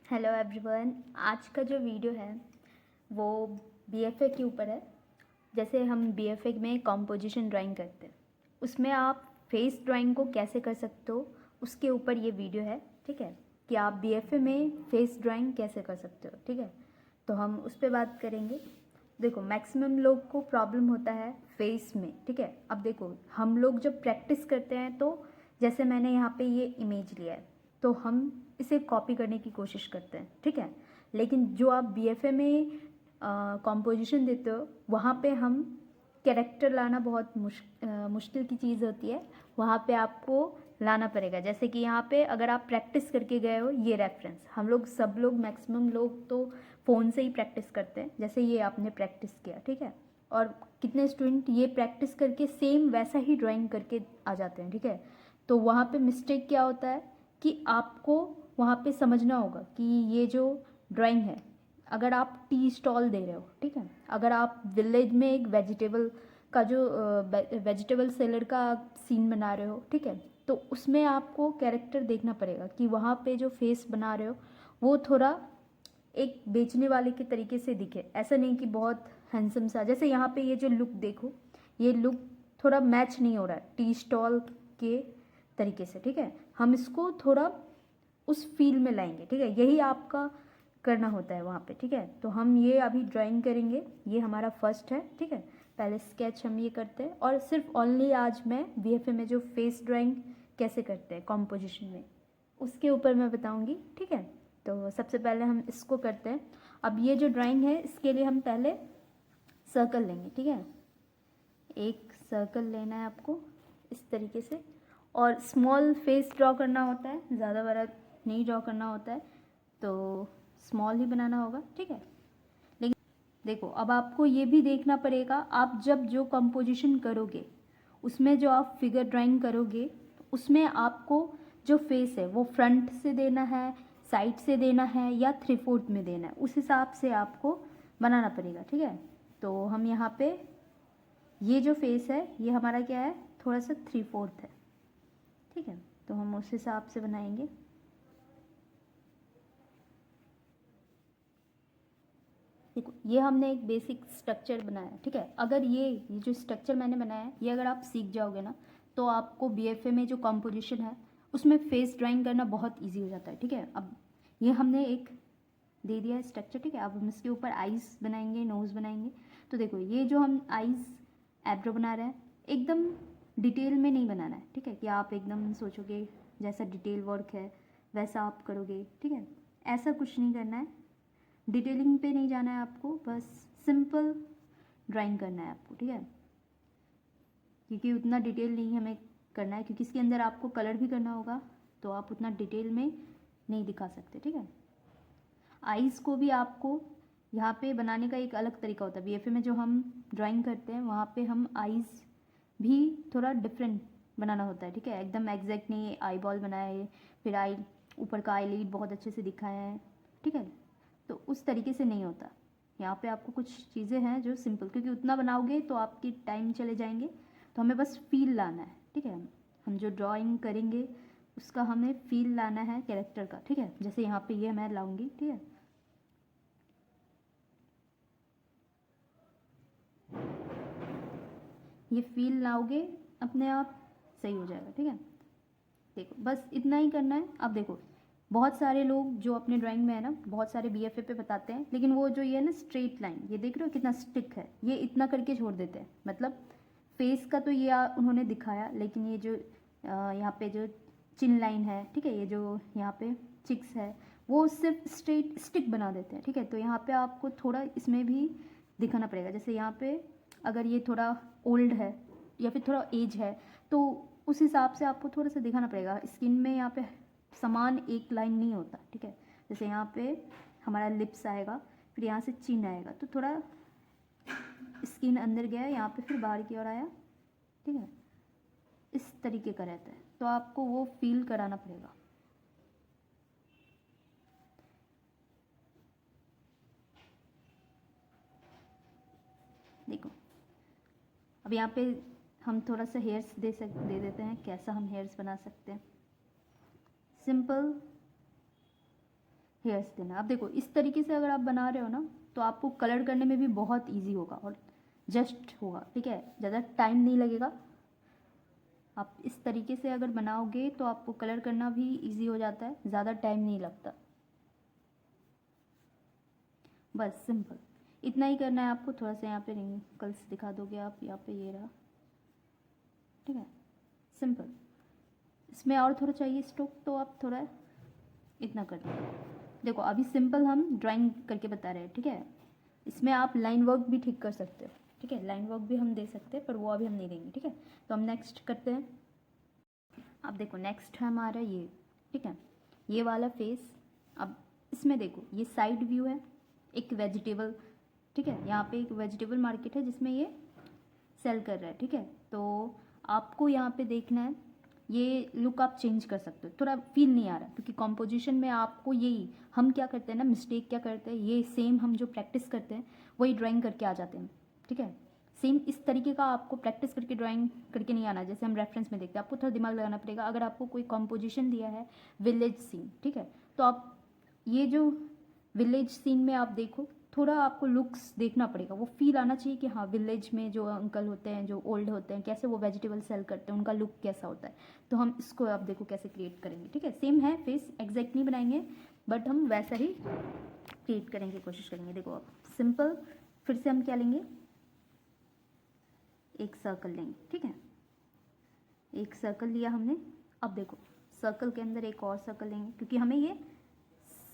Hello everyone. आज का जो वीडियो है वो बीएफए के ऊपर है। जैसे हम बीएफए में कॉम्पोजिशन ड्राइंग करते हैं, उसमें आप फेस ड्राइंग को कैसे कर सकते हो उसके ऊपर ये वीडियो है। ठीक है, कि आप बीएफए में फेस ड्राइंग कैसे कर सकते हो। ठीक है, तो हम उस पर बात करेंगे। देखो, मैक्सिमम लोग को प्रॉब्लम होता है फेस में। ठीक है, अब देखो, हम लोग जब प्रैक्टिस करते हैं तो जैसे मैंने यहाँ पे ये इमेज लिया है तो हम इसे कॉपी करने की कोशिश करते हैं। ठीक है, लेकिन जो आप बीएफए में कॉम्पोजिशन देते हो वहाँ पे हम कैरेक्टर लाना बहुत मुश्किल की चीज़ होती है। वहाँ पे आपको लाना पड़ेगा। जैसे कि यहाँ पे अगर आप प्रैक्टिस करके गए हो, ये रेफरेंस हम लोग सब लोग मैक्सिमम लोग तो फ़ोन से ही प्रैक्टिस करते हैं। जैसे ये आपने प्रैक्टिस किया, ठीक है, और कितने स्टूडेंट ये प्रैक्टिस करके सेम वैसा ही ड्राइंग करके आ जाते हैं। ठीक है, तो वहाँ पे मिस्टेक क्या होता है कि आपको वहाँ पे समझना होगा कि ये जो ड्राइंग है, अगर आप टी स्टॉल दे रहे हो, ठीक है, अगर आप विलेज में एक वेजिटेबल का जो वेजिटेबल सेलर का सीन बना रहे हो, ठीक है, तो उसमें आपको कैरेक्टर देखना पड़ेगा कि वहाँ पे जो फेस बना रहे हो वो थोड़ा एक बेचने वाले के तरीके से दिखे। ऐसा नहीं कि बहुत हैंडसम सा। जैसे यहाँ पे ये जो लुक देखो, ये लुक थोड़ा मैच नहीं हो रहा है टी स्टॉल के तरीके से। ठीक है, हम इसको थोड़ा उस फील में लाएंगे। ठीक है, यही आपका करना होता है वहाँ पे। ठीक है, तो हम ये अभी ड्राइंग करेंगे। ये हमारा फर्स्ट है। ठीक है, पहले स्केच हम ये करते हैं और सिर्फ ओनली आज मैं बीएफए में जो फेस ड्राइंग कैसे करते हैं कॉम्पोजिशन में उसके ऊपर मैं बताऊंगी। ठीक है, तो सबसे पहले हम इसको करते हैं। अब ये जो ड्राइंग है इसके लिए हम पहले सर्कल लेंगे। ठीक है, एक सर्कल लेना है आपको इस तरीके से, और स्मॉल फेस ड्रॉ करना होता है, ज़्यादा बड़ा नहीं ड्रॉ करना होता है, तो स्मॉल ही बनाना होगा। ठीक है, लेकिन देखो, अब आपको ये भी देखना पड़ेगा, आप जब जो कंपोजिशन करोगे उसमें जो आप फिगर ड्राइंग करोगे उसमें आपको जो फेस है वो फ्रंट से देना है, साइड से देना है या 3/4 में देना है, उस हिसाब से आपको बनाना पड़ेगा। ठीक है, तो हम यहाँ पे ये जो फेस है ये हमारा क्या है, थोड़ा सा 3/4 है। ठीक है, तो हम उस हिसाब से बनाएंगे। देखो, ये हमने एक बेसिक स्ट्रक्चर बनाया। ठीक है, अगर ये जो स्ट्रक्चर मैंने बनाया है ये अगर आप सीख जाओगे ना तो आपको बीएफए में जो कंपोजिशन है उसमें फेस ड्राइंग करना बहुत इजी हो जाता है। ठीक है, अब ये हमने एक दे दिया है स्ट्रक्चर। ठीक है, अब हम इसके ऊपर आइज़ बनाएंगे, नोज़ बनाएंगे। तो देखो, ये जो हम आइज़ एब्रो बना रहे हैं एकदम डिटेल में नहीं बनाना है। ठीक है, कि आप एकदम सोचोगे जैसा डिटेल वर्क है वैसा आप करोगे। ठीक है, ऐसा कुछ नहीं करना है, डिटेलिंग पे नहीं जाना है आपको, बस सिंपल ड्राइंग करना है आपको। ठीक है, क्योंकि उतना डिटेल नहीं हमें करना है, क्योंकि इसके अंदर आपको कलर भी करना होगा तो आप उतना डिटेल में नहीं दिखा सकते। ठीक है, आइज़ को भी आपको यहाँ पे बनाने का एक अलग तरीका होता है। बीएफए में जो हम ड्राइंग करते हैं वहाँ पे हम आइज़ भी थोड़ा डिफरेंट बनाना होता है। ठीक है, एकदम एग्जैक्ट नहीं आई बॉल बनाए फिर आई ऊपर का आई लीड बहुत अच्छे से दिखाया है। ठीक है, तो उस तरीके से नहीं होता। यहाँ पे आपको कुछ चीज़ें हैं जो सिंपल, क्योंकि उतना बनाओगे तो आपकी टाइम चले जाएंगे, तो हमें बस फील लाना है। ठीक है, हम जो ड्राइंग करेंगे उसका हमें फील लाना है कैरेक्टर का। ठीक है, जैसे यहाँ पे ये मैं लाऊंगी। ठीक है, ये फील लाओगे अपने आप सही हो जाएगा। ठीक है, देखो बस इतना ही करना है। अब देखो, बहुत सारे लोग जो अपने ड्राइंग में है ना, बहुत सारे बीएफए पे बताते हैं, लेकिन वो जो ये है ना स्ट्रेट लाइन, ये देख रहे हो कितना स्टिक है, ये इतना करके छोड़ देते हैं। मतलब फेस का तो ये उन्होंने दिखाया, लेकिन ये जो यहाँ पे जो चिन लाइन है, ठीक है, ये जो यहाँ पे चिक्स है वो सिर्फ स्ट्रेट स्टिक बना देते हैं। ठीक है, तो यहाँ पे आपको थोड़ा इसमें भी दिखाना पड़ेगा। जैसे यहाँ पे अगर ये थोड़ा ओल्ड है या फिर थोड़ा एज है तो उस हिसाब से आपको थोड़ा सा दिखाना पड़ेगा। स्किन में यहाँ पे समान एक लाइन नहीं होता। ठीक है, जैसे यहाँ पे हमारा लिप्स आएगा, फिर यहाँ से चिन आएगा, तो थोड़ा स्किन अंदर गया, यहाँ पे फिर बाहर की ओर आया। ठीक है, इस तरीके का रहता है, तो आपको वो फील कराना पड़ेगा। देखो, अब यहाँ पे हम थोड़ा सा हेयर्स दे देते हैं। कैसा हम हेयर्स बना सकते हैं, सिंपल हेयर्स देना। अब देखो इस तरीके से अगर आप बना रहे हो ना तो आपको कलर करने में भी बहुत इजी होगा और जस्ट होगा, ठीक है, ज़्यादा टाइम नहीं लगेगा। आप इस तरीके से अगर बनाओगे तो आपको कलर करना भी इजी हो जाता है, ज़्यादा टाइम नहीं लगता। बस सिंपल इतना ही करना है आपको। थोड़ा सा यहाँ पे रिंकल्स दिखा दोगे आप, यहाँ पे ये रहा, ठीक है, सिंपल। इसमें और थोड़ा चाहिए स्ट्रोक तो आप थोड़ा इतना कर दो। देखो अभी सिंपल हम ड्राइंग करके बता रहे हैं, ठीक है। इसमें आप लाइन वर्क भी ठीक कर सकते हो, ठीक है, लाइन वर्क भी हम दे सकते हैं पर वो अभी हम नहीं देंगे, ठीक है। तो हम नेक्स्ट करते हैं। अब देखो नेक्स्ट है हमारा ये, ठीक है, ये वाला फेस। अब इसमें देखो ये साइड व्यू है, एक वेजिटेबल, ठीक है, यहाँ पे एक वेजिटेबल मार्केट है जिसमें ये सेल कर रहा है, ठीक है। तो आपको यहाँ पे देखना है, ये लुक आप चेंज कर सकते हो, थोड़ा फील नहीं आ रहा क्योंकि कॉम्पोजिशन में आपको यही, हम क्या करते हैं ना, मिस्टेक क्या करते हैं, ये सेम हम जो प्रैक्टिस करते हैं वही ड्राइंग करके आ जाते हैं, ठीक है। सेम इस तरीके का आपको प्रैक्टिस करके ड्राइंग करके नहीं आना। जैसे हम रेफरेंस में देखते हैं, आपको थोड़ा दिमाग लगाना पड़ेगा। अगर आपको कोई कॉम्पोजिशन दिया है विलेज सीन, ठीक है, तो आप ये जो विलेज सीन में आप देखो, थोड़ा आपको लुक्स देखना पड़ेगा, वो फील आना चाहिए कि हाँ विलेज में जो अंकल होते हैं, जो ओल्ड होते हैं, कैसे वो वेजिटेबल सेल करते हैं, उनका लुक कैसा होता है। तो हम इसको आप देखो कैसे क्रिएट करेंगे, ठीक है। सेम है, फेस एग्जैक्ट नहीं बनाएंगे बट हम वैसा ही क्रिएट करेंगे, कोशिश करेंगे। देखो अब सिंपल, फिर से हम क्या लेंगे, एक सर्कल लेंगे, ठीक है, एक सर्कल लिया हमने। अब देखो सर्कल के अंदर एक और सर्कल लेंगे क्योंकि हमें ये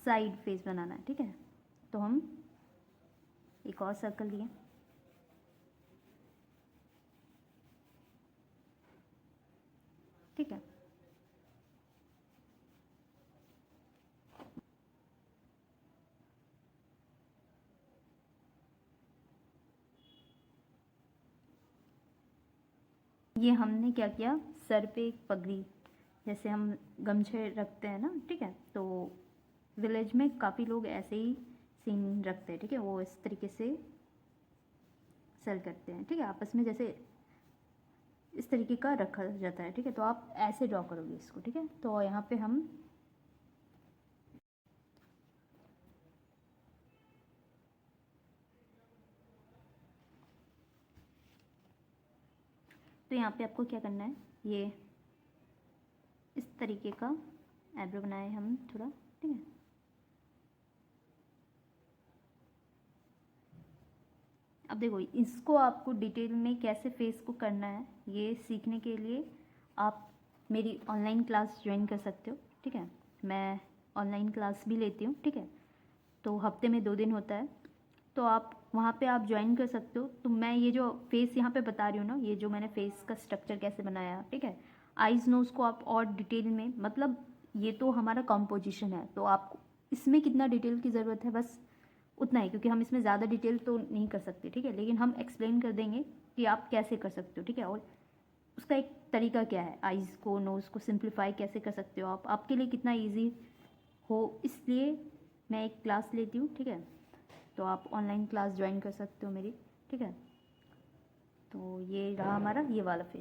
साइड फेस बनाना है, ठीक है। तो हम एक और सर्कल लिए, ठीक है। ये हमने क्या किया, सर पे एक पगड़ी, जैसे हम गमछे रखते हैं ना, ठीक है, तो विलेज में काफ़ी लोग ऐसे ही सीन रखते हैं, ठीक है, वो इस तरीके से सेल करते हैं, ठीक है, आपस में जैसे इस तरीके का रखा जाता है, ठीक है। तो आप ऐसे ड्रॉ करोगे इसको, ठीक है। तो यहाँ पे हम तो यहाँ पे आपको क्या करना है, ये इस तरीके का आईब्रो बनाए हम थोड़ा, ठीक है। अब देखो इसको आपको डिटेल में कैसे फेस को करना है ये सीखने के लिए आप मेरी ऑनलाइन क्लास ज्वाइन कर सकते हो, ठीक है। मैं ऑनलाइन क्लास भी लेती हूँ, ठीक है, तो हफ्ते में 2 दिन होता है, तो आप वहाँ पे आप ज्वाइन कर सकते हो। तो मैं ये जो फेस यहाँ पे बता रही हूँ ना, ये जो मैंने फेस का स्ट्रक्चर कैसे बनाया, ठीक है, आईज नोज को आप और डिटेल में, मतलब ये तो हमारा कॉम्पोजिशन है, तो आपको इसमें कितना डिटेल की ज़रूरत है बस उतना ही, क्योंकि हम इसमें ज़्यादा डिटेल तो नहीं कर सकते, ठीक है, लेकिन हम एक्सप्लेन कर देंगे कि आप कैसे कर सकते हो, ठीक है, और उसका एक तरीका क्या है, आइज़ को नोज़ को सिंप्लीफाई कैसे कर सकते हो आप, आपके लिए कितना ईजी हो, इसलिए मैं एक क्लास लेती हूँ, ठीक है। तो आप ऑनलाइन क्लास ज्वाइन कर सकते हो मेरी, ठीक है। तो ये रहा हमारा ये वाला फेस।